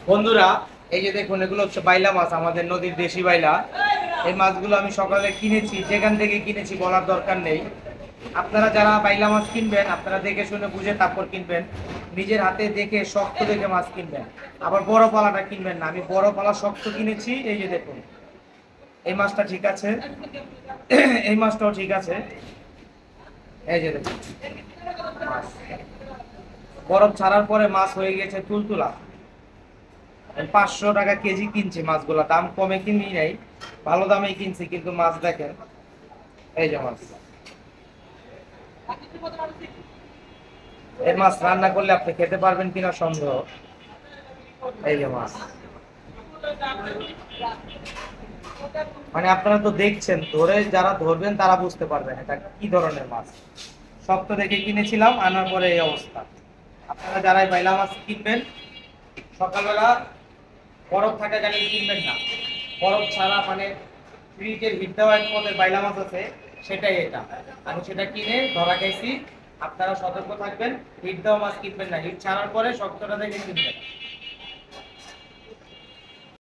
বন্ধুরা, এই যে দেখুন, এগুলো হচ্ছে বাইলা মাছ, আমাদের নদীর দেশি বাইলা। এই মাছগুলো আমি সকালে কিনেছি, যেখান থেকে কিনেছি বলার দরকার নেই। আপনারা যারা বাইলা মাছ কিনবেন, আপনারা দেখে শুনে বুঝে তারপর কিনবেন। নিজের হাতে দেখে শক্ত দেখে মাছ কিনবেন। আবার বড় পালাটা কিনবেন না। আমি বড় পালা শক্ত কিনেছি। এই যে দেখুন, এই মাছটা ঠিক আছে, এই মাছটাও ঠিক আছে। এই যে দেখুন, মাছ বরফ ছাড়ার পরে মাছ হয়ে গেছে তুলতুলা। 500 টাকা কেজি কিনছি মাছগুলা, দাম কমে কিনি নাই, ভালো দামে কিনছি। কিন্তু মাছ দেখেন, এই যে মাছ, এই মাছ রান্না করলে আপনি খেতে পারবেন কিনা সন্দেহ। এই যে মাছ, মানে আপনারা তো দেখছেন, ধরে যারা ধরবেন তারা বুঝতে পারবেন এটা কি ধরনের মাছ। শক্ত দেখে কিনেছিলাম, আনার পরে এই অবস্থা। আপনারা যারাই বাইলা মাছ কিনবেন, সকালবেলা বরফ থাকাকালীন কিনবেন না। বরফ ছাড়া, মানে ফ্রিজের হিট দেওয়া এক পদের বাইলা মাছ আছে, সেটাই এটা। আমি সেটা কিনে ধরা খাইছি। আপনারা সতর্ক থাকবেন, হিট দেওয়া মাছ কিনবেন না, হিট ছাড়ার পরে শক্তটা দেখে কিনবেন।